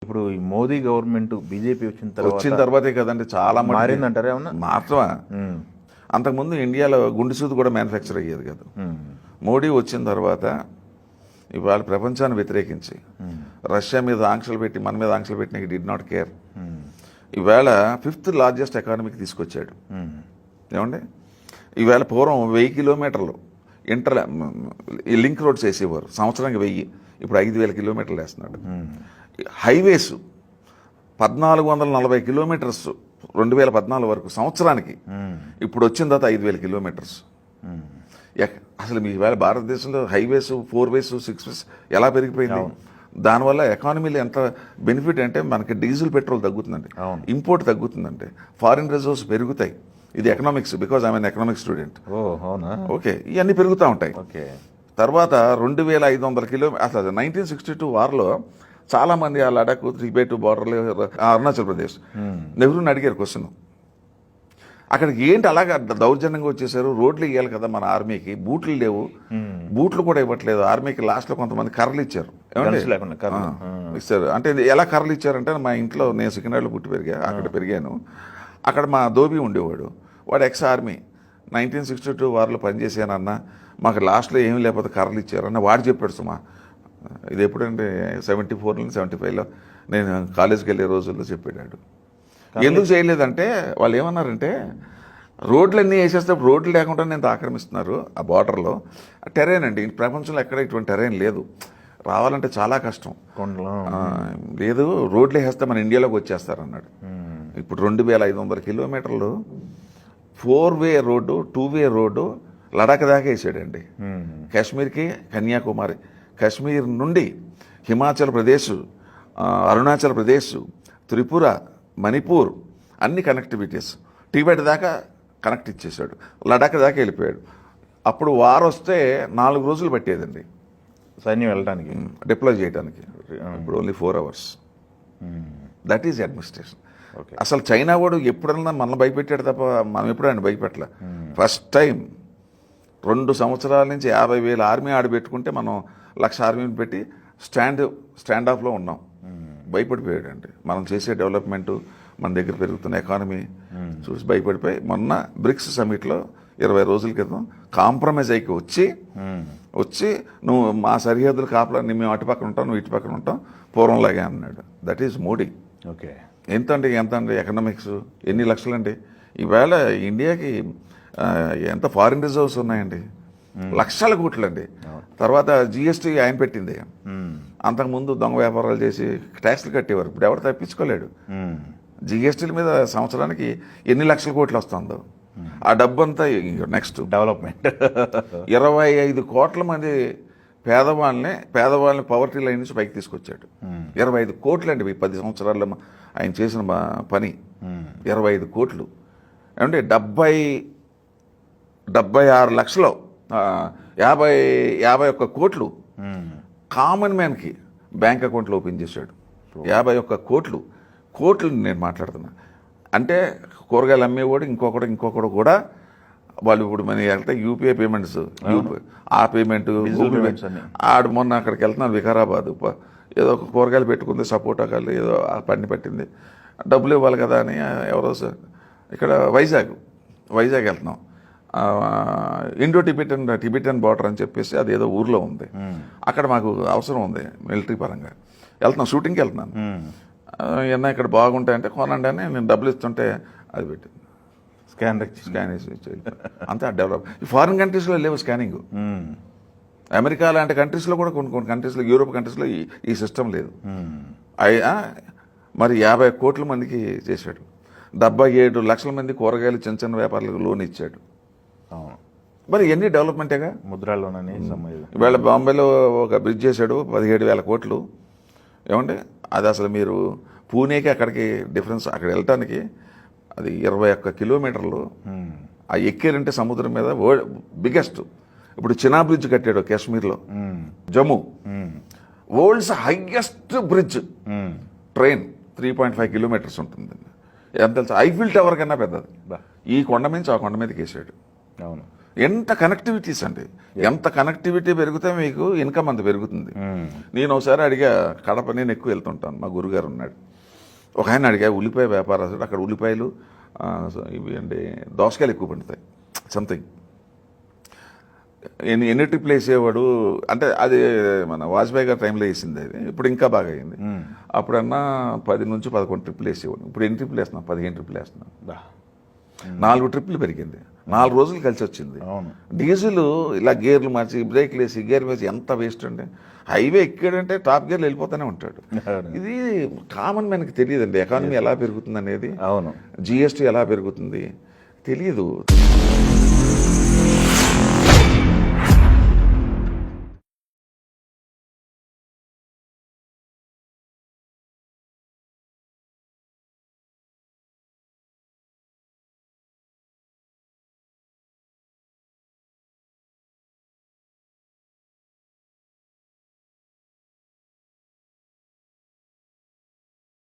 ఇప్పుడు ఈ Modi government BJP వచ్చిన తర్వాతే కదండి చాలా మారిందంటారా ఏమన్నా? మాత్రమా? అంతకుముందు ఇండియాలో గుండె సూది కూడా మ్యానుఫ్యాక్చర్ అయ్యేది కాదు. మోడీ వచ్చిన తర్వాత ఇవాళ ప్రపంచాన్ని వ్యతిరేకించి రష్యా మీద ఆంక్షలు పెట్టి మన మీద ఆంక్షలు పెట్టి డిడ్ నాట్ కేర్. ఈవేళ 5th లార్జెస్ట్ ఎకానమీకి తీసుకొచ్చాడు. ఏమండి, ఈవేళ పూర్వం 1000 కిలోమీటర్లు ఈ లింక్ రోడ్స్ వేసేవారు, సంవత్సరానికి 1000, ఇప్పుడు 5000 కిలోమీటర్లు వేస్తున్నాడు. హైవేస్ 1440 కిలోమీటర్స్ 2014 వరకు సంవత్సరానికి, ఇప్పుడు వచ్చిన తర్వాత 5000 కిలోమీటర్స్. అసలు మీ వేళ భారతదేశంలో హైవేస్ 4 వేస్ 6 వేస్ ఎలా పెరిగిపోయింది? దానివల్ల ఎకానమీలో ఎంత బెనిఫిట్ అంటే మనకి డీజిల్ పెట్రోల్ తగ్గుతుందండి, ఇంపోర్ట్ తగ్గుతుందంటే, ఫారిన్ రిజర్వ్స్ పెరుగుతాయి. ఇది economics, because I'm an economics student. Okay, ఇవన్నీ పెరుగుతూ ఉంటాయి. తర్వాత 2500 కిలోమీటర్, అసలు 1962 వార్లో చాలామంది ఆ లడాక్, టిబెట్ బార్డర్లు, అరుణాచల్ ప్రదేశ్, నెహ్రూని అడిగారు క్వశ్చన్, అక్కడికి ఏంటి అలాగా దౌర్జన్యంగా వచ్చేసారు, రోడ్లు ఇవ్వాలి కదా మన ఆర్మీకి, బూట్లు లేవు, బూట్లు కూడా ఇవ్వట్లేదు ఆర్మీకి. లాస్ట్లో కొంతమంది కర్రలు ఇచ్చారు. ఇస్తారు అంటే ఎలా కర్రలు ఇచ్చారంటే, మా ఇంట్లో నేను సికింద్రాబాద్లో పుట్టి అక్కడ పెరిగాను. అక్కడ మా దోబి ఉండేవాడు, వాడు ఎక్స్ ఆర్మీ, 1962 వార్లో పనిచేసానన్న, మాకు లాస్ట్లో ఏమీ లేకపోతే కర్రలు ఇచ్చారన్న వాడు చెప్పాడు. సుమా ఇది ఎప్పుడంటే 74 75లో నేను కాలేజీకి వెళ్ళే రోజుల్లో చెప్పాడు. ఎందుకు చేయలేదంటే వాళ్ళు ఏమన్నారంటే, రోడ్లన్నీ వేసేస్తే రోడ్లు లేకుండా నేను ఆక్రమిస్తున్నారు ఆ బార్డర్లో. టెరైన్ అండి, ప్రపంచంలో ఎక్కడ ఇటువంటి టెరైన్ లేదు, రావాలంటే చాలా కష్టం, లేదు రోడ్లు వేస్తే మన ఇండియాలోకి వచ్చేస్తారన్నాడు. ఇప్పుడు 2500 కిలోమీటర్లు 4-వే రోడ్డు, 2-వే రోడ్డు లడాక్ దాకా వేసాడండి. కాశ్మీర్కి కన్యాకుమారి, కాశ్మీర్ నుండి హిమాచల్ ప్రదేశ్, అరుణాచల్ ప్రదేశ్, త్రిపుర, మణిపూర్ అన్ని కనెక్టివిటీస్, టిబెట్ దాకా కనెక్ట్ ఇచ్చేసాడు, లడాక్ దాకా వెళ్ళిపోయాడు. అప్పుడు వార్ వస్తే 4 రోజులు పట్టేదండి సైన్యం వెళ్ళడానికి, డిప్లాయ్ చేయడానికి. ఇప్పుడు only 4 hours. That is administration. అసలు చైనా వాడు ఎప్పుడన్నా మనల్ని భయపెట్టాడు తప్ప మనం ఎప్పుడు ఆయన భయపెట్టలే. ఫస్ట్ టైం 2 సంవత్సరాల నుంచి 50,000 ఆర్మీ ఆడబెట్టుకుంటే మనం 1,00,000 ఆర్మీని పెట్టి స్టాండ్ ఆఫ్లో ఉన్నాం. భయపడిపోయాడు అండి. మనం చేసే డెవలప్మెంటు, మన దగ్గర పెరుగుతున్న ఎకానమీ చూసి భయపడిపోయి మొన్న బ్రిక్స్ సమిట్లో 20 రోజుల క్రితం కాంప్రమైజ్ అయ్యి వచ్చి నువ్వు మా సరిహద్దులు కాపలా, మేము అటు పక్కన ఉంటాం, నువ్వు ఇటు పక్కన ఉంటాం, పూర్వంలాగే అన్నాడు. That is Modi. ఓకే, ఎంత అండి ఎకనామిక్స్, ఎన్ని లక్షలండి. ఈవేళ ఇండియాకి ఎంత ఫారిన్ రిజర్వ్స్ ఉన్నాయండి, లక్షల కోట్లండి. తర్వాత జిఎస్టీ ఆయన పెట్టింది. అంతకుముందు దొంగ వ్యాపారాలు చేసి ట్యాక్స్లు కట్టేవారు, ఇప్పుడు ఎవరు తప్పించుకోలేడు. జిఎస్టీల మీద సంవత్సరానికి ఎన్ని లక్షల కోట్లు వస్తుందో, ఆ డబ్బు అంతా నెక్స్ట్ డెవలప్మెంట్. 25 కోట్ల మంది పేదవాళ్ళని పవర్టీ లైన్ నుంచి పైకి తీసుకొచ్చాడు. 25 కోట్లు అండి. 10 సంవత్సరాల్లో ఆయన చేసిన పని 25 కోట్లు. ఏమంటే 76 లక్షలు, 51 కోట్లు కామన్ మ్యాన్కి బ్యాంక్ అకౌంట్లు ఓపెన్ చేశాడు. 51 కోట్లు నేను మాట్లాడుతున్నా. అంటే కూరగాయలు అమ్మేవాడు ఇంకొకడు కూడా వాళ్ళు ఇప్పుడు మన వెళ్తే యూపీఐ పేమెంట్స్, ఆ పేమెంట్, ఆడు మొన్న అక్కడికి వెళ్తున్నాను వికారాబాద్, ఏదో ఒక కూరగాయలు పెట్టుకుంది, సపోటా కాయలు ఏదో పండి పట్టింది, డబ్బులు ఇవ్వాలి కదా అని ఎవరో ఇక్కడ వైజాగ్ వెళ్తున్నాం, ఇండో టిబెటన్ బార్డర్ అని చెప్పేసి అది ఏదో ఊర్లో ఉంది, అక్కడ మాకు అవసరం ఉంది మిలిటరీ పరంగా, వెళ్తున్నాం, షూటింగ్కి వెళ్తున్నాను. ఏమన్నా ఇక్కడ బాగుంటాయంటే కొనండి అని నేను డబ్బులు ఇస్తుంటే అది పెట్టింది, స్కాన్ వేసి అంతా డెవలప్. ఫారిన్ కంట్రీస్లో లేవు స్కానింగ్. అమెరికా లాంటి కంట్రీస్లో కూడా కొన్ని కంట్రీస్లో, యూరోప్ కంట్రీస్లో ఈ సిస్టమ్ లేదు. మరి 50 కోట్ల మందికి చేశాడు. 77 లక్షల మంది కూరగాయలు చిన్న వ్యాపారులకు లోన్ ఇచ్చాడు. మరి ఎన్ని డెవలప్మెంటేగా. ముద్రాలోనని ఇవాళ బాంబేలో ఒక బ్రిడ్జ్ చేశాడు, 17,000 కోట్లు. ఏమంటే అది అసలు మీరు పూణేకి అక్కడికి డిఫరెన్స్, అక్కడ వెళ్ళటానికి అది 21 కిలోమీటర్లు. ఆ ఎక్కేరంటే సముద్రం మీద బిగ్గెస్ట్. ఇప్పుడు చినా బ్రిడ్జ్ కట్టాడు కాశ్మీర్లో, Jammu, world's highest bridge, train 3.5 kilometres ఉంటుంది. ఎంత తెలుసు, ఐఫిల్ టవర్ కన్నా పెద్దది. ఈ కొండ నుంచి ఆ కొండ మీదకి వేసాడు. అవును, ఎంత కనెక్టివిటీస్ అండి, ఎంత కనెక్టివిటీ పెరిగితే మీకు ఇన్కమ్ అంత పెరుగుతుంది. నేను ఒకసారి అడిగా, కడప నేను ఎక్కువ వెళ్తుంటాను, మా గురుగారు ఉన్నాడు, ఒక ఆయన అడిగా ఉల్లిపాయ వ్యాపారస్తుడు, అక్కడ ఉల్లిపాయలు ఇవి అంటే దోసకాయలు ఎక్కువ పండుతాయి సంథింగ్. ఎన్ని ట్రిప్లు వేసేవాడు అంటే, అది మన వాజ్పేయి గారి టైంలో వేసింది, అది ఇప్పుడు ఇంకా బాగా అయింది. అప్పుడన్నా 10 నుంచి 11 ట్రిప్లు వేసేవాడు, ఇప్పుడు ఎన్ని ట్రిప్లు వేస్తున్నాం, 15 ట్రిప్లు వేస్తున్నాం. 4 ట్రిప్లు పెరిగింది, 4 రోజులు కలిసి వచ్చింది. డీజిల్ ఇలా గేర్లు మార్చి బ్రేక్లు వేసి గేర్ వేసి ఎంత వేస్ట్ అండి. హైవే ఎక్కాడంటే టాప్ గేర్లు వెళ్ళిపోతూనే ఉంటాడు. ఇది కామన్ మనకి తెలియదండి, ఎకానమీ ఎలా పెరుగుతుంది అనేది, అవును, జిఎస్టీ ఎలా పెరుగుతుంది తెలియదు.